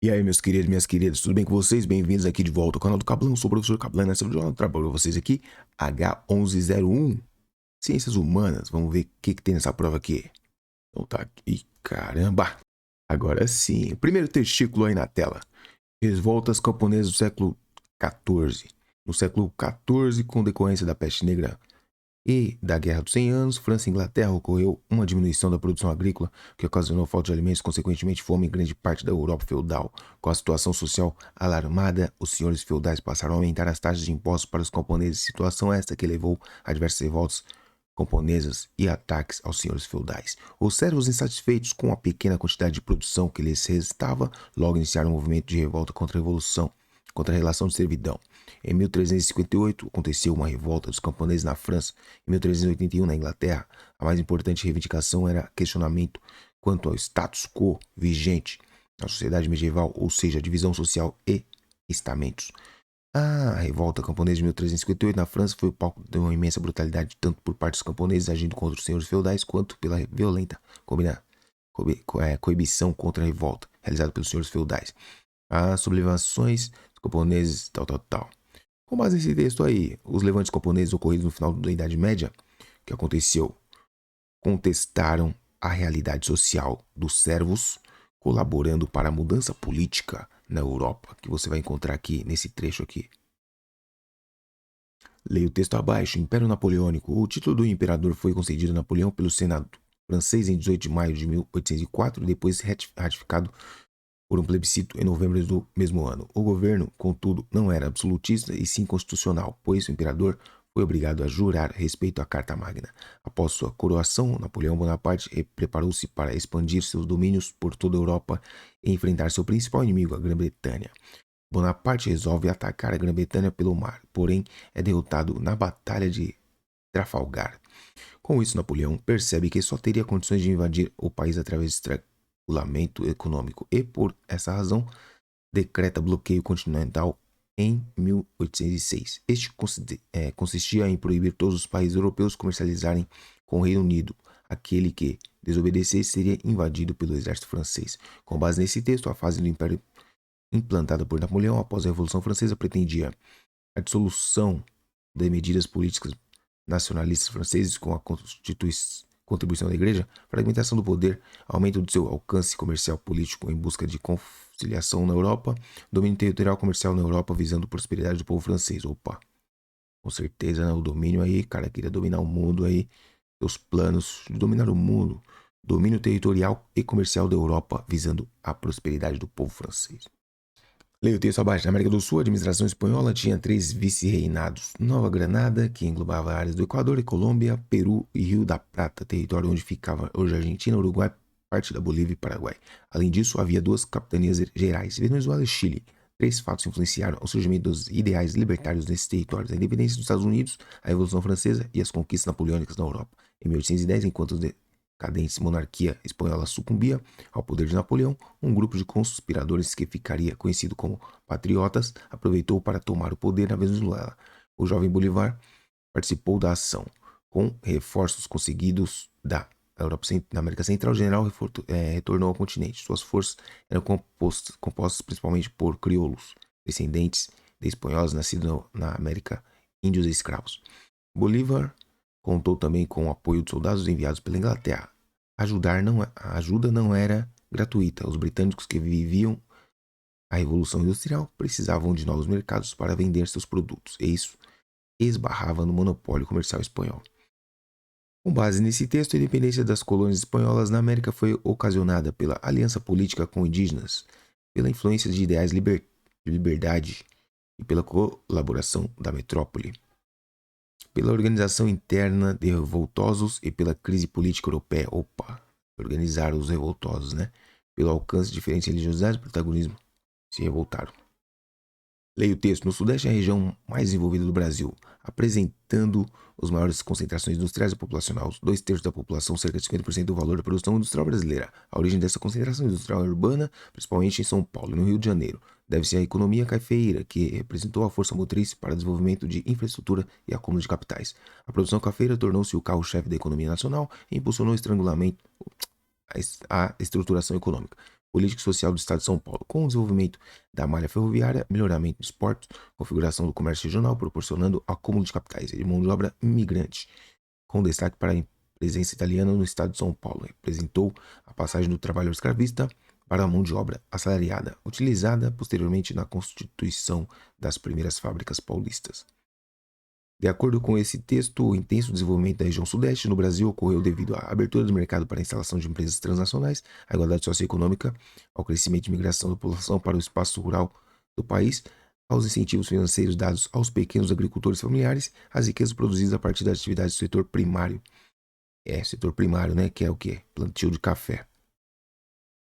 E aí, meus queridos, minhas queridas, tudo bem com vocês? Bem-vindos aqui de volta ao canal do Cablão. Sou o professor Cablão. Nessa vídeo eu trago para vocês aqui H1101, Ciências Humanas. Vamos ver o que tem nessa prova aqui. Então tá aqui, caramba. Agora sim, primeiro testículo aí na tela. Revoltas camponesas do século XIV. No século XIV, com decorrência da peste negra e da Guerra dos 100 Anos, França e Inglaterra, ocorreu uma diminuição da produção agrícola que ocasionou falta de alimentos, consequentemente fome em grande parte da Europa feudal. Com a situação social alarmada, os senhores feudais passaram a aumentar as taxas de impostos para os camponeses, situação esta que levou a diversas revoltas camponesas e ataques aos senhores feudais. Os servos, insatisfeitos com a pequena quantidade de produção que lhes restava, logo iniciaram um movimento de revolta contra a revolução, contra a relação de servidão. Em 1358, aconteceu uma revolta dos camponeses na França. Em 1381, na Inglaterra, a mais importante reivindicação era questionamento quanto ao status quo vigente na sociedade medieval, ou seja, a divisão social e estamentos. A revolta camponesa de 1358 na França foi o palco de uma imensa brutalidade, tanto por parte dos camponeses agindo contra os senhores feudais, quanto pela violenta coibição contra a revolta, realizada pelos senhores feudais. As sublevações dos camponeses, tal. Com base nesse texto aí, os levantes camponeses ocorridos no final da Idade Média, que aconteceu, contestaram a realidade social dos servos, colaborando para a mudança política na Europa, que você vai encontrar aqui nesse trecho aqui. Leia o texto abaixo. Império Napoleônico. O título do imperador foi concedido a Napoleão pelo Senado francês em 18 de maio de 1804 e depois ratificado por um plebiscito em novembro do mesmo ano. O governo, contudo, não era absolutista e sim constitucional, pois o imperador foi obrigado a jurar respeito à Carta Magna. Após sua coroação, Napoleão Bonaparte preparou-se para expandir seus domínios por toda a Europa e enfrentar seu principal inimigo, a Grã-Bretanha. Bonaparte resolve atacar a Grã-Bretanha pelo mar, porém é derrotado na Batalha de Trafalgar. Com isso, Napoleão percebe que só teria condições de invadir o país através de estrangulamento econômico e, por essa razão, decreta bloqueio continental em 1806. Este consistia em proibir todos os países europeus comercializarem com o Reino Unido. Aquele que desobedecesse seria invadido pelo exército francês. Com base nesse texto, a fase do Império implantada por Napoleão após a Revolução Francesa pretendia a dissolução de medidas políticas nacionalistas franceses com a contribuição da Igreja, fragmentação do poder, aumento do seu alcance comercial político em busca de conciliação na Europa, domínio territorial comercial na Europa visando a prosperidade do povo francês. Opa, com certeza, né? O domínio aí, cara, queria dominar o mundo aí, seus planos de dominar o mundo, domínio territorial e comercial da Europa visando a prosperidade do povo francês. Leia o texto abaixo. Na América do Sul, a administração espanhola tinha 3 vice-reinados. Nova Granada, que englobava áreas do Equador e Colômbia, Peru e Rio da Prata, território onde ficava hoje a Argentina, Uruguai, parte da Bolívia e Paraguai. Além disso, havia 2 capitanias gerais, Venezuela e Chile. 3 fatos influenciaram o surgimento dos ideais libertários nesses territórios: a independência dos Estados Unidos, a Revolução Francesa e as conquistas napoleônicas na Europa. Em 1810, enquanto decadente monarquia espanhola sucumbia ao poder de Napoleão, um grupo de conspiradores que ficaria conhecido como patriotas aproveitou para tomar o poder na Venezuela. O jovem Bolívar participou da ação. Com reforços conseguidos da América Central, o general retornou ao continente. Suas forças eram compostas principalmente por crioulos, descendentes de espanhóis nascidos na América, índios e escravos. Bolívar contou também com o apoio de soldados enviados pela Inglaterra. A ajuda não era gratuita. Os britânicos que viviam a Revolução Industrial precisavam de novos mercados para vender seus produtos, e isso esbarrava no monopólio comercial espanhol. Com base nesse texto, a independência das colônias espanholas na América foi ocasionada pela aliança política com indígenas, pela influência de ideais de liberdade e pela colaboração da metrópole, pela organização interna de revoltosos e pela crise política europeia. Opa, organizaram os revoltosos, né? Pelo alcance de diferentes religiosidades e protagonismo, se revoltaram. Leia o texto. No Sudeste é a região mais desenvolvida do Brasil, apresentando as maiores concentrações industriais e populacionais. 2/3 da população, cerca de 50% do valor da produção industrial brasileira. A origem dessa concentração industrial é urbana, principalmente em São Paulo e no Rio de Janeiro, deve-se à economia cafeeira, que representou a força motriz para o desenvolvimento de infraestrutura e acúmulo de capitais. A produção cafeira tornou-se o carro-chefe da economia nacional e impulsionou o estrangulamento, a estruturação econômica. política e social do Estado de São Paulo, com o desenvolvimento da malha ferroviária, melhoramento dos portos, configuração do comércio regional, proporcionando acúmulo de capitais e de mão de obra imigrante, com destaque para a presença italiana no Estado de São Paulo. Representou a passagem do trabalho escravista para a mão de obra assalariada, utilizada posteriormente na constituição das primeiras fábricas paulistas. De acordo com esse texto, o intenso desenvolvimento da região sudeste no Brasil ocorreu devido à abertura do mercado para a instalação de empresas transnacionais, à igualdade socioeconômica, ao crescimento de migração da população para o espaço rural do país, aos incentivos financeiros dados aos pequenos agricultores familiares, às riquezas produzidas a partir das atividades do setor primário. Setor primário, né, que é o quê? Plantio de café.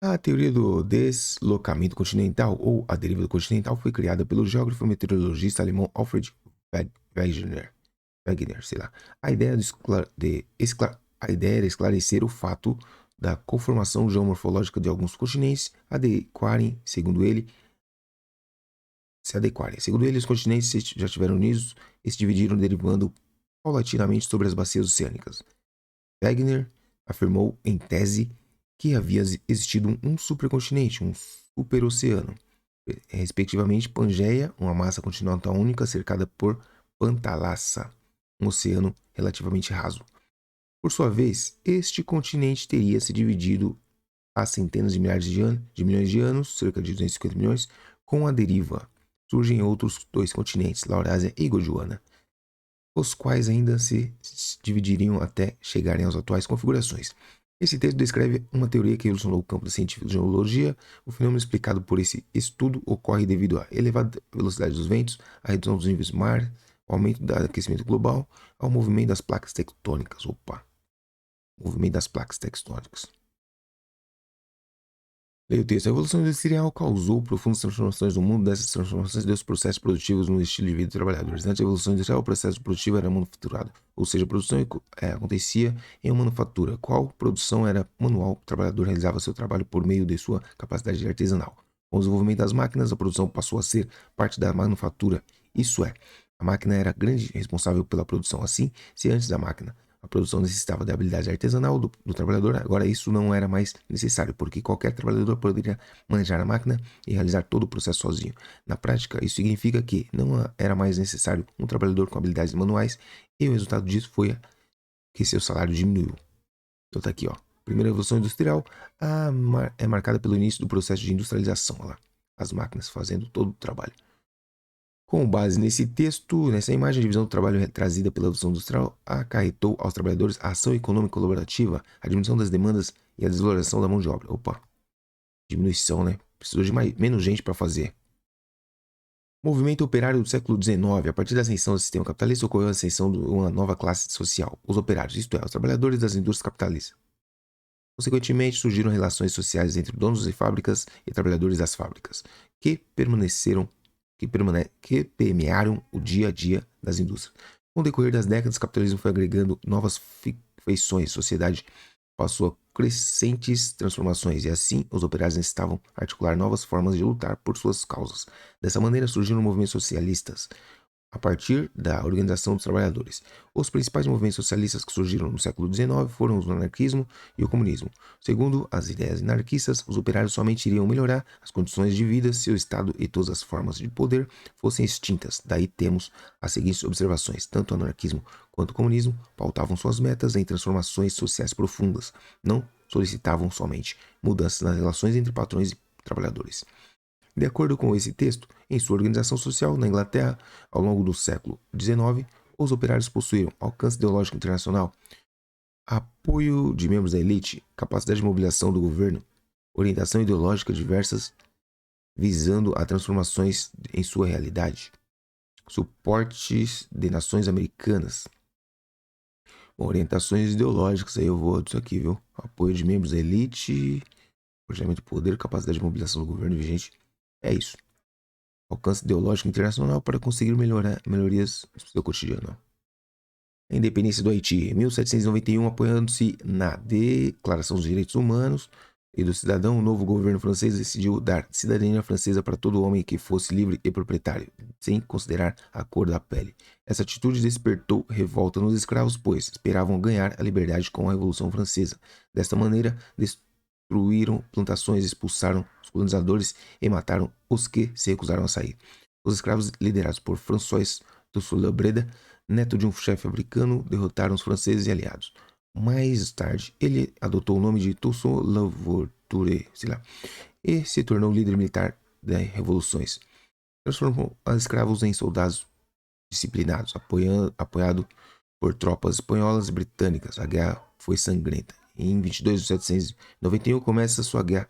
A teoria do deslocamento continental, ou a deriva do continental, foi criada pelo geógrafo e meteorologista alemão Alfred Wegener, sei lá. A ideia era esclarecer o fato da conformação geomorfológica de alguns continentes se adequarem. Segundo ele, os continentes já estiveram unidos e se dividiram, derivando paulatinamente sobre as bacias oceânicas. Wegener afirmou em tese que havia existido um supercontinente, um superoceano, respectivamente Pangeia, uma massa continental única cercada por Pantalassa, um oceano relativamente raso. Por sua vez, este continente teria se dividido há centenas de milhares de milhões de anos, cerca de 250 milhões, com a deriva. Surgem outros dois continentes, Laurásia e Gondwana, os quais ainda se dividiriam até chegarem às atuais configurações. Esse texto descreve uma teoria que revolucionou o campo da científica de geologia. O fenômeno explicado por esse estudo ocorre devido à elevada velocidade dos ventos, à redução dos níveis do mar, ao aumento do aquecimento global, ao movimento das placas tectônicas. Movimento das placas tectônicas. Leia o texto. A Revolução Industrial causou profundas transformações no mundo. Dessas transformações deu os processos produtivos no estilo de vida dos trabalhadores. Antes da Revolução Industrial, o processo produtivo era manufaturado, ou seja, a produção acontecia em uma manufatura. Qual produção era manual, o trabalhador realizava seu trabalho por meio de sua capacidade artesanal. Com o desenvolvimento das máquinas, a produção passou a ser parte da manufatura. Isso é, a máquina era grande responsável pela produção. Assim, se antes da máquina a produção necessitava da habilidade artesanal do trabalhador, agora isso não era mais necessário, porque qualquer trabalhador poderia manejar a máquina e realizar todo o processo sozinho. Na prática, isso significa que não era mais necessário um trabalhador com habilidades manuais, e o resultado disso foi que seu salário diminuiu. Então tá aqui, ó. Primeira Revolução Industrial é marcada pelo início do processo de industrialização, ó lá, as máquinas fazendo todo o trabalho. Com base nesse texto, nessa imagem, a divisão do trabalho trazida pela Revolução Industrial acarretou aos trabalhadores a ação econômica colaborativa, a diminuição das demandas e a desvalorização da mão de obra. Diminuição, né? Precisou de menos gente para fazer. Movimento operário do século XIX. A partir da ascensão do sistema capitalista, ocorreu a ascensão de uma nova classe social, os operários, isto é, os trabalhadores das indústrias capitalistas. Consequentemente, surgiram relações sociais entre donos de fábricas e trabalhadores das fábricas, que permearam o dia a dia das indústrias. Com o decorrer das décadas, o capitalismo foi agregando novas feições, a sociedade passou a crescentes transformações e assim os operários necessitavam articular novas formas de lutar por suas causas. Dessa maneira surgiram movimentos socialistas a partir da organização dos trabalhadores. Os principais movimentos socialistas que surgiram no século XIX foram o anarquismo e o comunismo. Segundo as ideias anarquistas, os operários somente iriam melhorar as condições de vida se o Estado e todas as formas de poder fossem extintas. Daí temos as seguintes observações. Tanto o anarquismo quanto o comunismo pautavam suas metas em transformações sociais profundas. Não solicitavam somente mudanças nas relações entre patrões e trabalhadores. De acordo com esse texto, em sua organização social na Inglaterra, ao longo do século XIX, os operários possuíram alcance ideológico internacional, apoio de membros da elite, capacidade de mobilização do governo, orientação ideológica diversas, visando a transformações em sua realidade, suportes de nações americanas. Orientações ideológicas, aí eu vou disso aqui, viu? Apoio de membros da elite, planejamento do poder, capacidade de mobilização do governo vigente. É isso. Alcance ideológico internacional para conseguir melhorias no seu cotidiano. A independência do Haiti. Em 1791, apoiando-se na Declaração dos Direitos Humanos e do Cidadão, o novo governo francês decidiu dar cidadania francesa para todo homem que fosse livre e proprietário, sem considerar a cor da pele. Essa atitude despertou revolta nos escravos, pois esperavam ganhar a liberdade com a Revolução Francesa. Desta maneira, destruíram plantações, expulsaram os colonizadores e mataram os que se recusaram a sair. Os escravos, liderados por François Toussaint-L'Ouverture, neto de um chefe africano, derrotaram os franceses e aliados. Mais tarde, ele adotou o nome de Toussaint-Louverture, e se tornou líder militar das revoluções. Transformou os escravos em soldados disciplinados, apoiado por tropas espanholas e britânicas. A guerra foi sangrenta. Em 22 de 791 começa sua guerra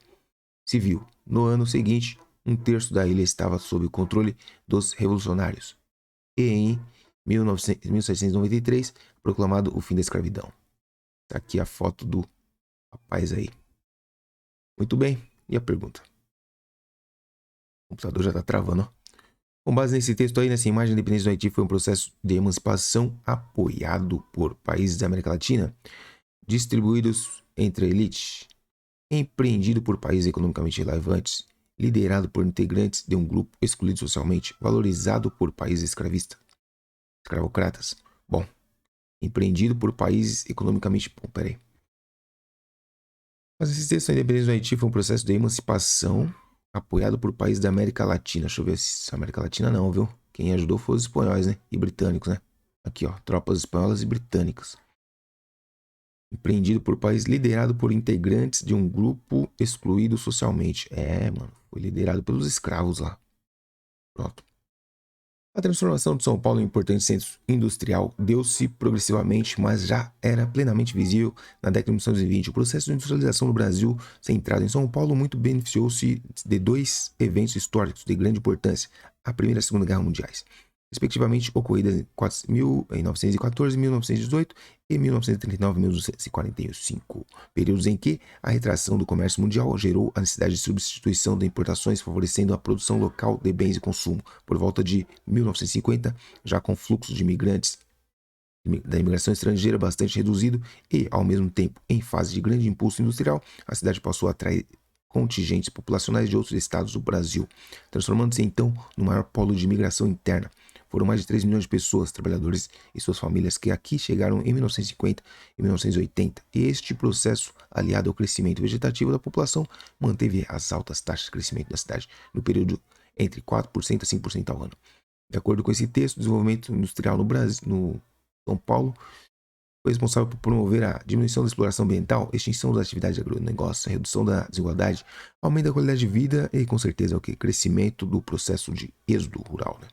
civil. No ano seguinte, um terço da ilha estava sob o controle dos revolucionários. E em 1793, proclamado o fim da escravidão. Tá aqui a foto do rapaz aí. Muito bem, e a pergunta? O computador já tá travando, ó. Com base nesse texto aí, nessa imagem, a independência do Haiti foi um processo de emancipação apoiado por países da América Latina, distribuídos entre a elite, empreendido por países economicamente relevantes, liderado por integrantes de um grupo excluído socialmente, valorizado por países escravocratas. Bom, empreendido por países economicamente... Bom, peraí. Mas esse texto, a independência do Haiti foi um processo de emancipação apoiado por países da América Latina. Deixa eu ver se América Latina não, viu? Quem ajudou foi os espanhóis, né? E britânicos, né? Aqui, ó. Tropas espanholas e britânicas. Empreendido por país liderado por integrantes de um grupo excluído socialmente. Mano. Foi liderado pelos escravos lá. Pronto. A transformação de São Paulo em um importante centro industrial deu-se progressivamente, mas já era plenamente visível na década de 1920. O processo de industrialização do Brasil, centrado em São Paulo, muito beneficiou-se de dois eventos históricos de grande importância, a Primeira e a Segunda Guerra Mundiais, respectivamente ocorridas em 1914, 1918 e 1939 1945, períodos em que a retração do comércio mundial gerou a necessidade de substituição de importações, favorecendo a produção local de bens e consumo. Por volta de 1950, já com fluxo de imigrantes da imigração estrangeira bastante reduzido e, ao mesmo tempo, em fase de grande impulso industrial, a cidade passou a atrair contingentes populacionais de outros estados do Brasil, transformando-se então no maior polo de imigração interna. Foram mais de 3 milhões de pessoas, trabalhadores e suas famílias que aqui chegaram em 1950 e 1980. E este processo, aliado ao crescimento vegetativo da população, manteve as altas taxas de crescimento da cidade no período entre 4% a 5% ao ano. De acordo com esse texto, o desenvolvimento industrial no Brasil, no São Paulo, foi responsável por promover a diminuição da exploração ambiental, extinção das atividades de agronegócio, redução da desigualdade, aumento da qualidade de vida e, com certeza, o que? Crescimento do processo de êxodo rural, né?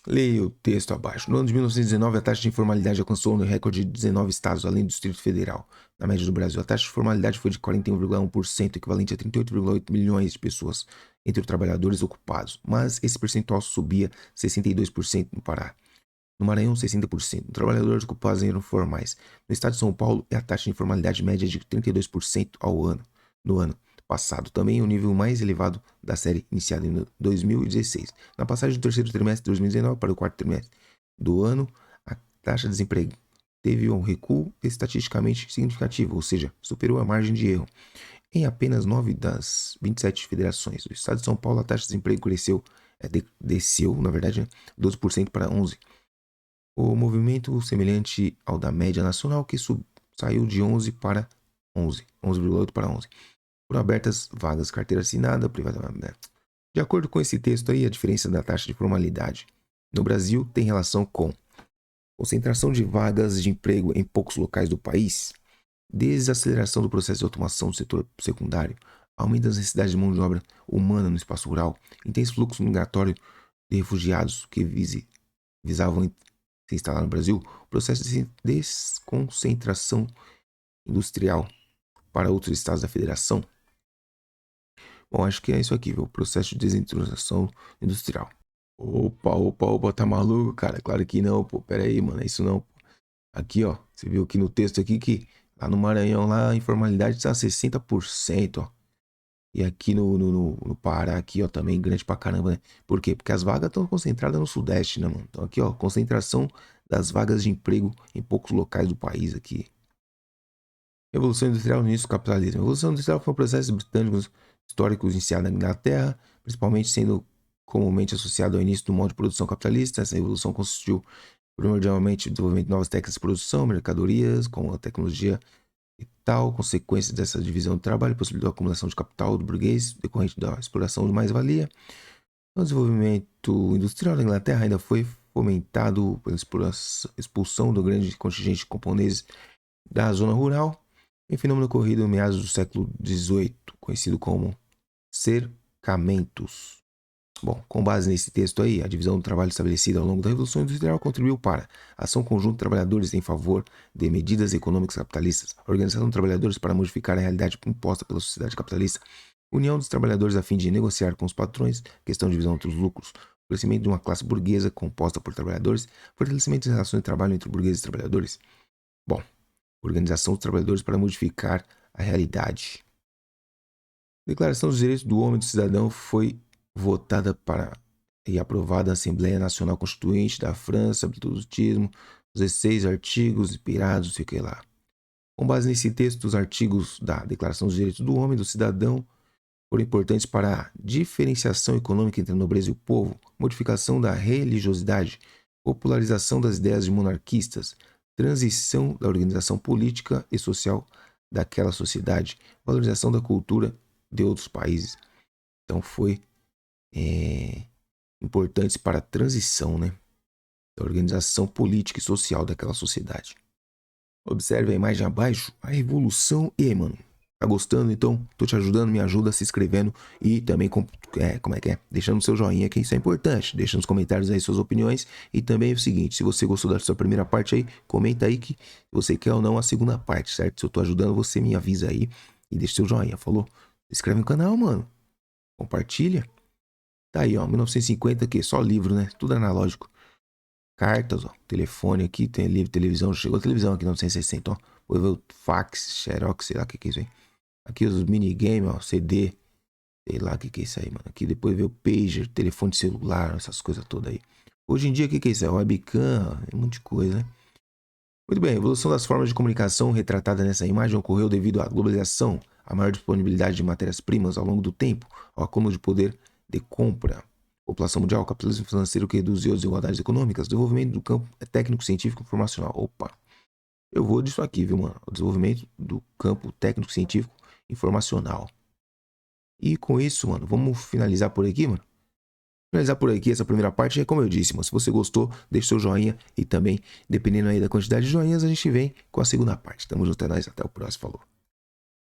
Leia o texto abaixo. No ano de 1919, a taxa de informalidade alcançou um recorde de 19 estados, além do Distrito Federal. Na média do Brasil, a taxa de formalidade foi de 41,1%, equivalente a 38,8 milhões de pessoas entre os trabalhadores ocupados. Mas esse percentual subia 62% no Pará. No Maranhão, 60%. Os trabalhadores ocupados eram formais. No estado de São Paulo, a taxa de informalidade média de 32% no ano passado, também o nível mais elevado da série iniciada em 2016. Na passagem do terceiro trimestre de 2019 para o quarto trimestre do ano, a taxa de desemprego teve um recuo estatisticamente significativo, ou seja, superou a margem de erro. Em apenas 9 das 27 federações do estado de São Paulo, a taxa de desemprego desceu, na verdade, 12% para 11%. O movimento semelhante ao da média nacional, que saiu de 11 para 11, 11,8 para 11. Foram abertas vagas carteira assinada, privada. De acordo com esse texto aí, a diferença da taxa de formalidade no Brasil tem relação com concentração de vagas de emprego em poucos locais do país, desaceleração do processo de automação do setor secundário, aumento das necessidades de mão de obra humana no espaço rural, intenso fluxo migratório de refugiados que visavam se instalar no Brasil, processo de desconcentração industrial para outros estados da federação. Bom, acho que é isso aqui, viu? O processo de desindustrialização industrial. Opa, tá maluco, cara? Claro que não, pô. Pera aí, mano, é isso não. Aqui, ó, você viu aqui no texto aqui que lá no Maranhão, lá a informalidade está 60%, ó. E aqui no Pará, aqui, ó, também grande pra caramba, né? Por quê? Porque as vagas estão concentradas no Sudeste, né, mano? Então aqui, ó, concentração das vagas de emprego em poucos locais do país aqui. Revolução Industrial no início do capitalismo. A Revolução Industrial foi um processo britânico históricos iniciado na Inglaterra, principalmente sendo comumente associado ao início do modo de produção capitalista. Essa revolução consistiu primordialmente no desenvolvimento de novas técnicas de produção, mercadorias, como a tecnologia capital, consequências dessa divisão do trabalho, possibilitou a acumulação de capital do burguês, decorrente da exploração de mais-valia. O desenvolvimento industrial da Inglaterra ainda foi fomentado pela expulsão do grande contingente de camponeses da zona rural, em fenômeno ocorrido em meados do século XVIII, conhecido como cercamentos. Bom, com base nesse texto aí, a divisão do trabalho estabelecida ao longo da Revolução Industrial contribuiu para a ação conjunta de trabalhadores em favor de medidas econômicas capitalistas, a organização de trabalhadores para modificar a realidade imposta pela sociedade capitalista, união dos trabalhadores a fim de negociar com os patrões, questão de divisão entre os lucros, o crescimento de uma classe burguesa composta por trabalhadores, fortalecimento das relações de trabalho entre burgueses e trabalhadores. Bom, organização dos trabalhadores para modificar a realidade. A Declaração dos Direitos do Homem e do Cidadão foi votada e aprovada na Assembleia Nacional Constituinte da França, absolutismo, os 16 artigos inspirados, sei que lá. Com base nesse texto, os artigos da Declaração dos Direitos do Homem e do Cidadão foram importantes para a diferenciação econômica entre a nobreza e o povo, modificação da religiosidade, popularização das ideias monarquistas, transição da organização política e social daquela sociedade, valorização da cultura de outros países. Então foi importantes para a transição, né, da organização política e social daquela sociedade. Observe a imagem abaixo, a revolução. E aí, mano, tá gostando? Então, tô te ajudando, me ajuda se inscrevendo e também, deixando seu joinha, que isso é importante. Deixa nos comentários aí suas opiniões. E também é o seguinte, se você gostou da sua primeira parte aí, comenta aí que você quer ou não a segunda parte, certo? Se eu tô ajudando, você me avisa aí e deixa seu joinha, falou? Se inscreve no canal, mano. Compartilha. Tá aí, ó, 1950 aqui, só livro, né? Tudo analógico. Cartas, ó, telefone aqui, tem livro, televisão, chegou a televisão aqui, 1960, ó. Vou ver o fax, xerox, sei lá o que é isso aí. Aqui os minigames, ó, CD, sei lá o que é isso aí, mano. Aqui depois vê o pager, telefone celular, essas coisas todas aí. Hoje em dia, o que é isso aí? Webcam, um monte de coisa, né? Muito bem, a evolução das formas de comunicação retratada nessa imagem ocorreu devido à globalização, à maior disponibilidade de matérias-primas ao longo do tempo, ao acúmulo de poder de compra, população mundial, capitalismo financeiro que reduziu as desigualdades econômicas, desenvolvimento do campo técnico, científico e informacional. Opa, eu vou disso aqui, viu, mano? O desenvolvimento do campo técnico, científico e informacional. E com isso, mano, vamos finalizar por aqui, mano? Finalizar por aqui essa primeira parte. É como eu disse, mano, se você gostou, deixa seu joinha e também, dependendo aí da quantidade de joinhas, a gente vem com a segunda parte. Tamo junto, é nóis, até o próximo, falou.